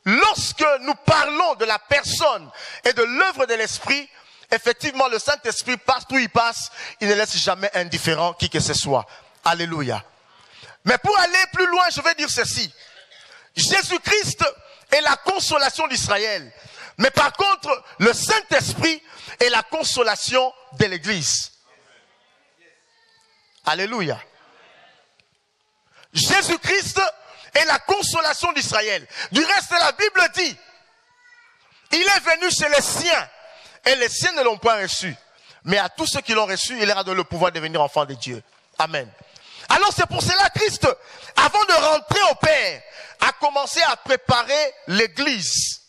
lorsque nous parlons de la personne et de l'œuvre de l'Esprit, effectivement, le Saint-Esprit, partout où il passe, il ne laisse jamais indifférent qui que ce soit. Alléluia. Mais pour aller plus loin, je vais dire ceci. Jésus-Christ est la consolation d'Israël. Mais par contre, le Saint-Esprit est la consolation de l'Église. Alléluia. Jésus-Christ est la consolation d'Israël. Du reste, la Bible dit, il est venu chez les siens, et les siens ne l'ont pas reçu. Mais à tous ceux qui l'ont reçu, il leur a donné le pouvoir de devenir enfants de Dieu. Amen. Alors c'est pour cela que Christ, avant de rentrer au Père, a commencé à préparer l'Église.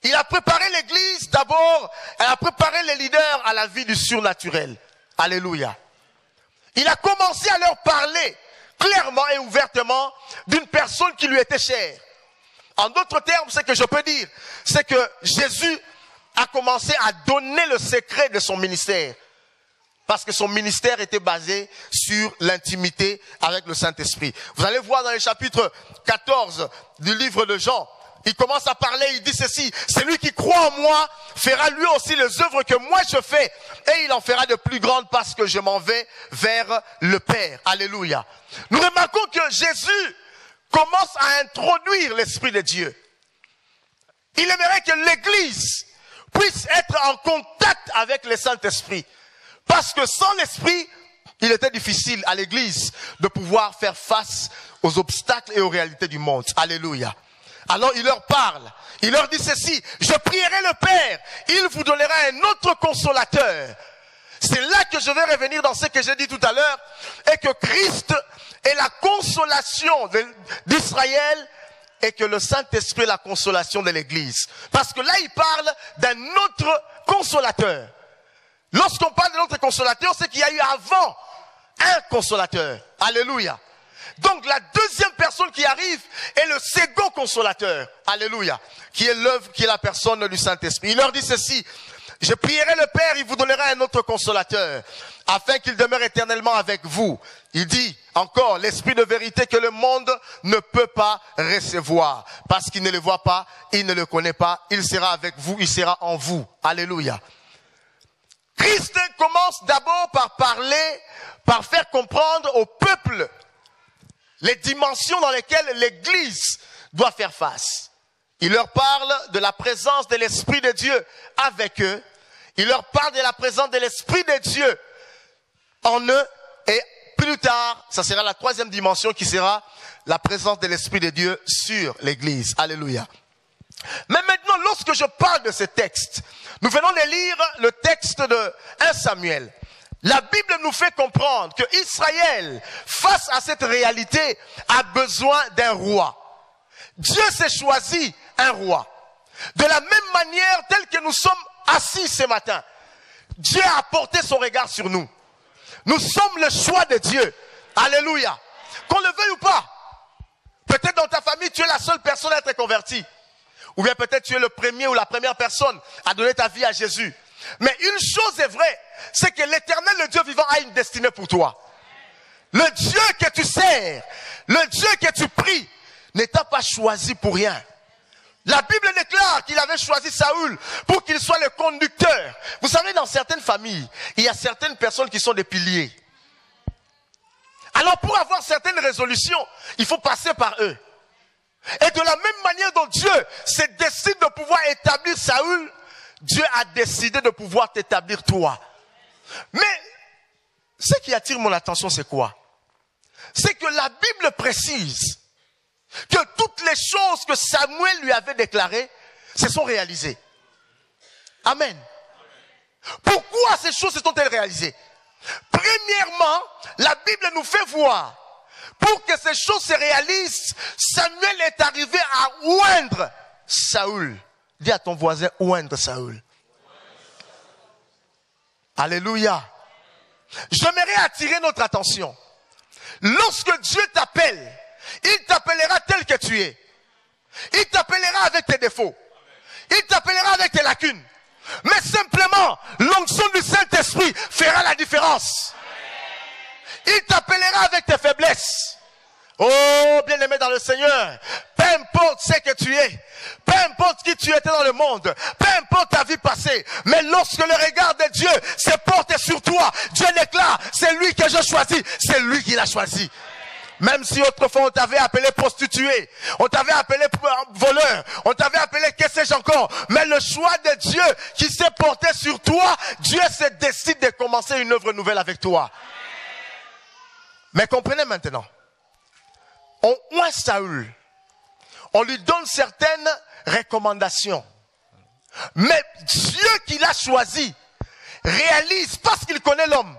Il a préparé l'Église d'abord, il a préparé les leaders à la vie du surnaturel. Alléluia. Il a commencé à leur parler clairement et ouvertement d'une personne qui lui était chère. En d'autres termes, ce que je peux dire, c'est que Jésus a commencé à donner le secret de son ministère. Parce que son ministère était basé sur l'intimité avec le Saint-Esprit. Vous allez voir dans le chapitre 14 du livre de Jean, il commence à parler, il dit ceci, celui qui croit en moi fera lui aussi les œuvres que moi je fais, et il en fera de plus grandes parce que je m'en vais vers le Père. Alléluia. Nous remarquons que Jésus commence à introduire l'Esprit de Dieu. Il aimerait que l'Église puisse être en contact avec le Saint-Esprit. Parce que sans l'Esprit, il était difficile à l'Église de pouvoir faire face aux obstacles et aux réalités du monde. Alléluia. Alors il leur parle, il leur dit ceci, je prierai le Père, il vous donnera un autre consolateur. C'est là que je vais revenir dans ce que j'ai dit tout à l'heure, et que Christ est la consolation d'Israël, et que le Saint-Esprit est la consolation de l'Église. Parce que là il parle d'un autre consolateur. Lorsqu'on parle de notre consolateur, c'est qu'il y a eu avant un consolateur. Alléluia. Donc la deuxième personne qui arrive est le second consolateur. Alléluia. Qui est l'œuvre, qui est la personne du Saint-Esprit. Il leur dit ceci, je prierai le Père, il vous donnera un autre consolateur, afin qu'il demeure éternellement avec vous. Il dit encore, l'Esprit de vérité que le monde ne peut pas recevoir. Parce qu'il ne le voit pas, il ne le connaît pas, il sera avec vous, il sera en vous. Alléluia. Christ commence d'abord par parler, par faire comprendre au peuple les dimensions dans lesquelles l'Église doit faire face. Il leur parle de la présence de l'Esprit de Dieu avec eux. Il leur parle de la présence de l'Esprit de Dieu en eux. Et plus tard, ça sera la troisième dimension qui sera la présence de l'Esprit de Dieu sur l'Église. Alléluia. Mais maintenant, lorsque je parle de ce texte, nous venons de lire le texte de 1 Samuel. La Bible nous fait comprendre que Israël, face à cette réalité, a besoin d'un roi. Dieu s'est choisi un roi. De la même manière, tel que nous sommes assis ce matin, Dieu a porté son regard sur nous. Nous sommes le choix de Dieu. Alléluia. Qu'on le veuille ou pas. Peut-être dans ta famille, tu es la seule personne à être convertie. Ou bien peut-être tu es le premier ou la première personne à donner ta vie à Jésus. Mais une chose est vraie, c'est que l'Éternel, le Dieu vivant, a une destinée pour toi. Le Dieu que tu sers, le Dieu que tu pries, ne t'a pas choisi pour rien. La Bible déclare qu'il avait choisi Saül pour qu'il soit le conducteur. Vous savez, dans certaines familles, il y a certaines personnes qui sont des piliers. Alors pour avoir certaines résolutions, il faut passer par eux. Et de la même manière dont Dieu se décide de pouvoir établir Saül, Dieu a décidé de pouvoir t'établir toi. Mais ce qui attire mon attention, c'est quoi? C'est que la Bible précise que toutes les choses que Samuel lui avait déclarées se sont réalisées. Amen. Pourquoi ces choses se sont-elles réalisées? Premièrement, la Bible nous fait voir, pour que ces choses se réalisent, Samuel est arrivé à oindre Saül. Dis à ton voisin, oindre Saül. Alléluia. J'aimerais attirer notre attention. Lorsque Dieu t'appelle, il t'appellera tel que tu es. Il t'appellera avec tes défauts. Il t'appellera avec tes lacunes. Mais simplement, l'onction du Saint-Esprit fera la différence. Il t'appellera avec tes faiblesses. Oh, bien-aimé dans le Seigneur, peu importe ce que tu es, peu importe qui tu étais dans le monde, peu importe ta vie passée, mais lorsque le regard de Dieu se porte sur toi, Dieu déclare, c'est lui que je choisis, c'est lui qui l'a choisi. Même si autrefois on t'avait appelé prostituée, on t'avait appelé voleur, on t'avait appelé que sais-je encore, mais le choix de Dieu qui s'est porté sur toi, Dieu se décide de commencer une œuvre nouvelle avec toi. Mais comprenez maintenant, on oint Saül, on lui donne certaines recommandations, mais Dieu qui l'a choisi réalise parce qu'il connaît l'homme.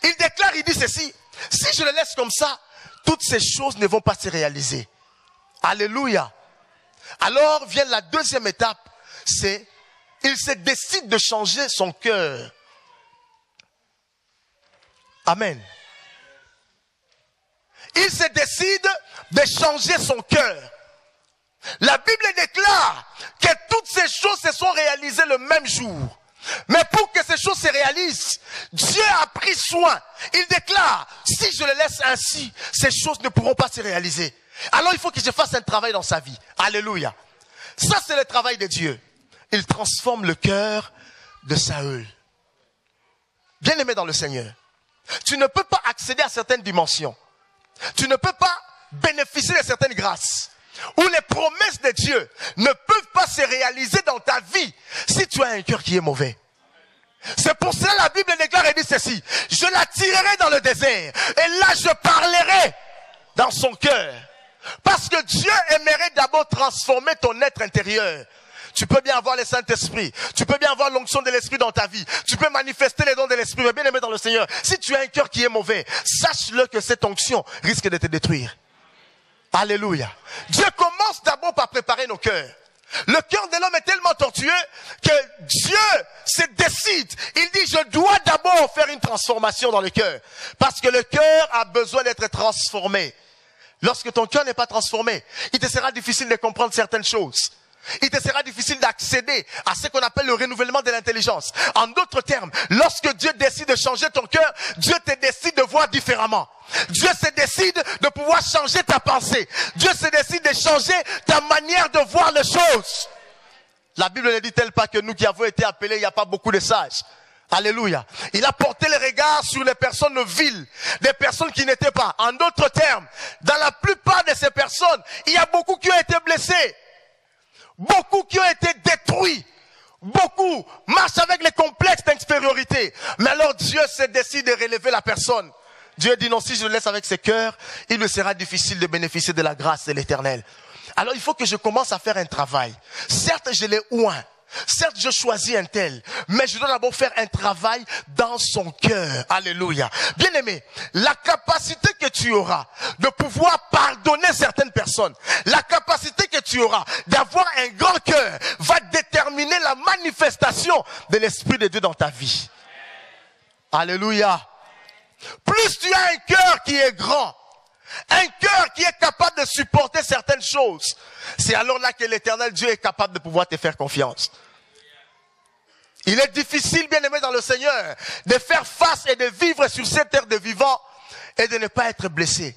Il déclare, il dit ceci, si je le laisse comme ça, toutes ces choses ne vont pas se réaliser. Alléluia. Alors vient la deuxième étape, c'est il se décide de changer son cœur. Amen. Il se décide de changer son cœur. La Bible déclare que toutes ces choses se sont réalisées le même jour. Mais pour que ces choses se réalisent, Dieu a pris soin. Il déclare, si je le laisse ainsi, ces choses ne pourront pas se réaliser. Alors il faut que je fasse un travail dans sa vie. Alléluia. Ça c'est le travail de Dieu. Il transforme le cœur de Saül. Bien-aimé dans le Seigneur, tu ne peux pas accéder à certaines dimensions. Tu ne peux pas bénéficier de certaines grâces où les promesses de Dieu ne peuvent pas se réaliser dans ta vie si tu as un cœur qui est mauvais. C'est pour cela la Bible déclare et dit ceci, je l'attirerai dans le désert et là je parlerai dans son cœur. Parce que Dieu aimerait d'abord transformer ton être intérieur. Tu peux bien avoir le Saint-Esprit, tu peux bien avoir l'onction de l'Esprit dans ta vie, tu peux manifester les dons de l'Esprit, mais bien aimé dans le Seigneur, si tu as un cœur qui est mauvais, sache-le que cette onction risque de te détruire. Alléluia. Dieu commence d'abord par préparer nos cœurs. Le cœur de l'homme est tellement tortueux que Dieu se décide. Il dit, je dois d'abord faire une transformation dans le cœur. Parce que le cœur a besoin d'être transformé. Lorsque ton cœur n'est pas transformé, il te sera difficile de comprendre certaines choses. Il te sera difficile d'accéder à ce qu'on appelle le renouvellement de l'intelligence. En d'autres termes, lorsque Dieu décide de changer ton cœur, Dieu te décide de voir différemment. Dieu se décide de pouvoir changer ta pensée. Dieu se décide de changer ta manière de voir les choses. La Bible ne dit-elle pas que nous qui avons été appelés, il n'y a pas beaucoup de sages. Alléluia. Il a porté le regard sur les personnes viles, des personnes qui n'étaient pas. En d'autres termes, dans la plupart de ces personnes, il y a beaucoup qui ont été blessés. Beaucoup qui ont été détruits. Beaucoup marchent avec les complexes d'infériorité. Mais alors Dieu se décide de relever la personne. Dieu dit non, si je le laisse avec ses cœurs, il me sera difficile de bénéficier de la grâce de l'Éternel. Alors il faut que je commence à faire un travail. Certes, je l'ai oint. Certes, je choisis un tel, mais je dois d'abord faire un travail dans son cœur. Alléluia. Bien aimé, la capacité que tu auras de pouvoir pardonner certaines personnes, la capacité que tu auras d'avoir un grand cœur va déterminer la manifestation de l'Esprit de Dieu dans ta vie. Alléluia. Plus tu as un cœur qui est grand, un cœur qui est capable de supporter certaines choses, c'est alors là que l'Éternel Dieu est capable de pouvoir te faire confiance. Il est difficile, bien aimé dans le Seigneur, de faire face et de vivre sur cette terre de vivants et de ne pas être blessé.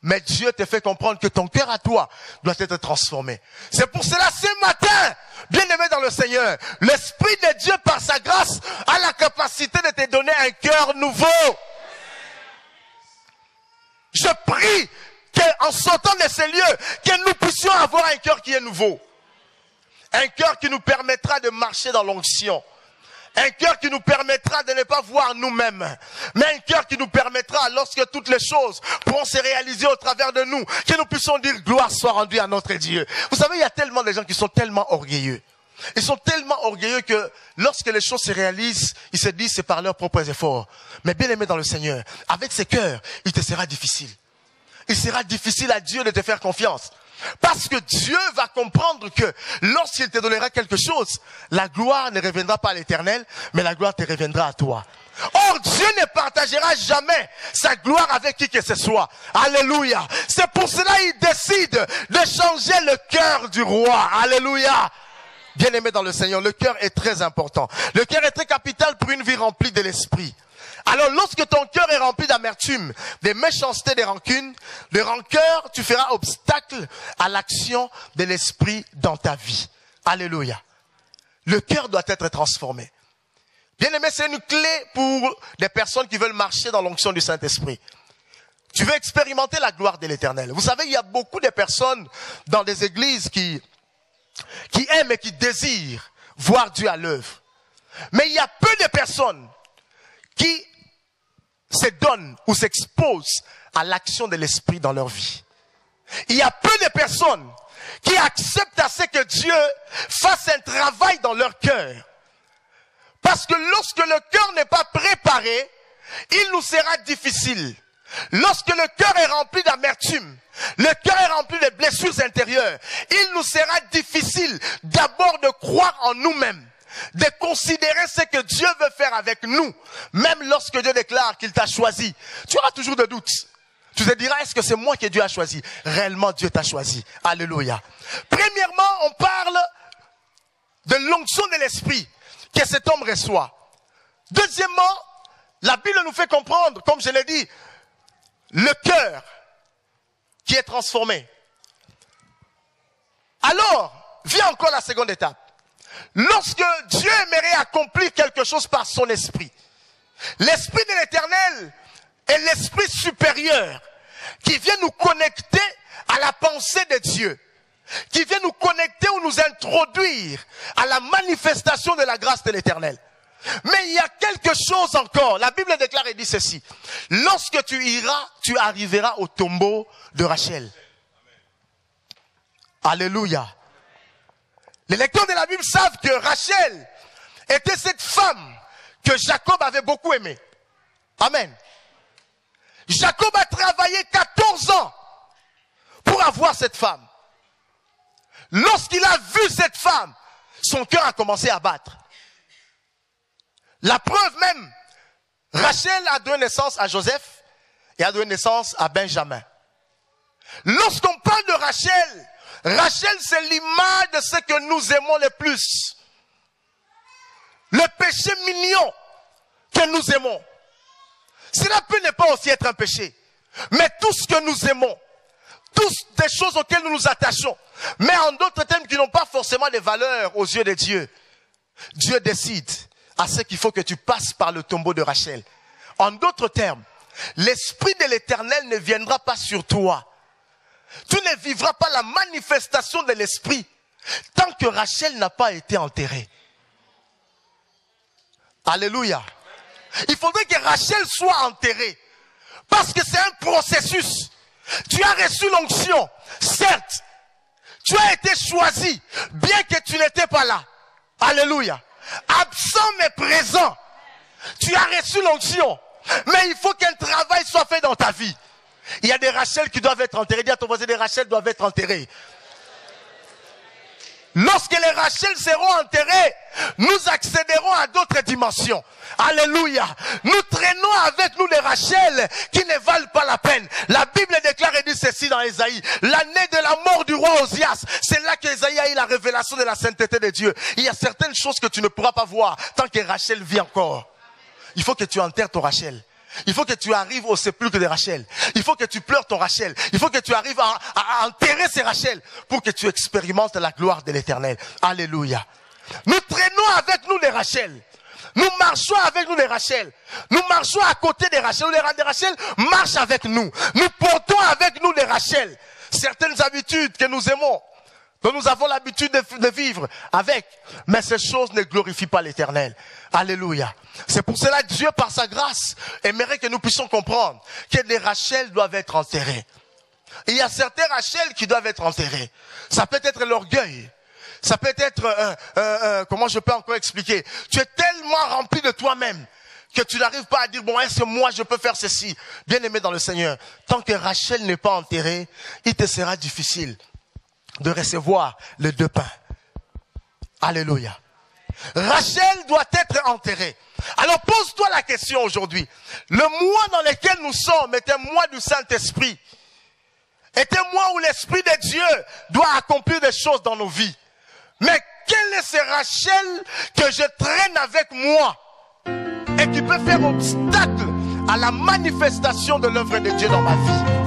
Mais Dieu te fait comprendre que ton cœur à toi doit être transformé. C'est pour cela, ce matin, bien aimé dans le Seigneur, l'Esprit de Dieu, par sa grâce, a la capacité de te donner un cœur nouveau. Je prie qu'en sortant de ces lieux, que nous puissions avoir un cœur qui est nouveau. Un cœur qui nous permettra de marcher dans l'onction. Un cœur qui nous permettra de ne pas voir nous-mêmes. Mais un cœur qui nous permettra, lorsque toutes les choses pourront se réaliser au travers de nous, que nous puissions dire gloire soit rendue à notre Dieu. Vous savez, il y a tellement de gens qui sont tellement orgueilleux. Ils sont tellement orgueilleux que lorsque les choses se réalisent, ils se disent c'est par leurs propres efforts. Mais bien aimé dans le Seigneur, avec ce cœurs, il te sera difficile. Il sera difficile à Dieu de te faire confiance. Parce que Dieu va comprendre que lorsqu'il te donnera quelque chose, la gloire ne reviendra pas à l'Éternel, mais la gloire te reviendra à toi. Or, Dieu ne partagera jamais sa gloire avec qui que ce soit. Alléluia. C'est pour cela qu'il décide de changer le cœur du roi. Alléluia. Bien aimé dans le Seigneur, le cœur est très important. Le cœur est très capital pour une vie remplie de l'Esprit. Alors lorsque ton cœur est rempli d'amertume, de méchanceté, de rancune, de rancœur, tu feras obstacle à l'action de l'esprit dans ta vie. Alléluia. Le cœur doit être transformé. Bien aimé, c'est une clé pour des personnes qui veulent marcher dans l'onction du Saint-Esprit. Tu veux expérimenter la gloire de l'Éternel. Vous savez, il y a beaucoup de personnes dans des églises qui aiment et qui désirent voir Dieu à l'œuvre. Mais il y a peu de personnes qui se donnent ou s'exposent à l'action de l'Esprit dans leur vie. Il y a peu de personnes qui acceptent à ce que Dieu fasse un travail dans leur cœur. Parce que lorsque le cœur n'est pas préparé, il nous sera difficile. Lorsque le cœur est rempli d'amertume, le cœur est rempli de blessures intérieures, il nous sera difficile d'abord de croire en nous-mêmes, de considérer ce que Dieu veut faire avec nous. Même lorsque Dieu déclare qu'il t'a choisi, tu auras toujours des doutes. Tu te diras, est-ce que c'est moi que Dieu a choisi? Réellement, Dieu t'a choisi. Alléluia. Premièrement, on parle de l'onction de l'esprit que cet homme reçoit. Deuxièmement, la Bible nous fait comprendre, comme je l'ai dit, le cœur qui est transformé. Alors, vient encore la seconde étape. Lorsque Dieu aimerait accomplir quelque chose par son esprit, l'esprit de l'Éternel est l'esprit supérieur qui vient nous connecter à la pensée de Dieu, qui vient nous connecter ou nous introduire à la manifestation de la grâce de l'Éternel. Mais il y a quelque chose encore. La Bible déclare et dit ceci. Lorsque tu iras, tu arriveras au tombeau de Rachel. Alléluia. Les lecteurs de la Bible savent que Rachel était cette femme que Jacob avait beaucoup aimée. Amen. Jacob a travaillé 14 ans pour avoir cette femme. Lorsqu'il a vu cette femme, son cœur a commencé à battre. La preuve même, Rachel a donné naissance à Joseph et a donné naissance à Benjamin. Lorsqu'on parle de Rachel, Rachel c'est l'image de ce que nous aimons le plus. Le péché mignon que nous aimons. Cela peut ne pas aussi être un péché. Mais tout ce que nous aimons, toutes des choses auxquelles nous nous attachons, mais en d'autres termes qui n'ont pas forcément de valeur aux yeux de Dieu, Dieu décide à ce qu'il faut que tu passes par le tombeau de Rachel. En d'autres termes, l'Esprit de l'Éternel ne viendra pas sur toi. Tu ne vivras pas la manifestation de l'Esprit tant que Rachel n'a pas été enterrée. Alléluia. Il faudrait que Rachel soit enterrée. Parce que c'est un processus. Tu as reçu l'onction, certes. Tu as été choisi, bien que tu n'étais pas là. Alléluia. Absent mais présent. Tu as reçu l'onction. Mais il faut qu'un travail soit fait dans ta vie. Il y a des Rachel qui doivent être enterrées. Dis à ton voisin, des Rachel doivent être enterrées. Lorsque les Rachel seront enterrés, nous accéderons à d'autres dimensions. Alléluia. Nous traînons avec nous les Rachel qui ne valent pas la peine. La Bible déclare et dit ceci dans Ésaïe. L'année de la mort du roi Osias, c'est là qu'Ésaïe a eu la révélation de la sainteté de Dieu. Il y a certaines choses que tu ne pourras pas voir tant que Rachel vit encore. Il faut que tu enterres ton Rachel. Il faut que tu arrives au sépulcre de Rachel. Il faut que tu pleures ton Rachel. Il faut que tu arrives à enterrer ces Rachel pour que tu expérimentes la gloire de l'Éternel. Alléluia. Nous traînons avec nous les Rachel. Nous marchons avec nous les Rachel. Nous marchons à côté des Rachel. Les Rachel marchent avec nous. Nous portons avec nous les Rachel. Certaines habitudes que nous aimons, dont nous avons l'habitude de vivre avec. Mais ces choses ne glorifient pas l'Éternel. Alléluia. C'est pour cela que Dieu, par sa grâce, aimerait que nous puissions comprendre que les Rachel doivent être enterrés. Et il y a certains Rachel qui doivent être enterrés. Ça peut être l'orgueil. Ça peut être, comment je peux encore expliquer? Tu es tellement rempli de toi-même que tu n'arrives pas à dire, bon, est-ce que moi je peux faire ceci? Bien aimé dans le Seigneur, tant que Rachel n'est pas enterrée, il te sera difficile de recevoir les deux pains. Alléluia. Rachel doit être enterrée. Alors pose-toi la question aujourd'hui. Le mois dans lequel nous sommes est un mois du Saint-Esprit. Est un mois où l'Esprit de Dieu doit accomplir des choses dans nos vies. Mais quel est ce Rachel que je traîne avec moi et qui peut faire obstacle à la manifestation de l'œuvre de Dieu dans ma vie.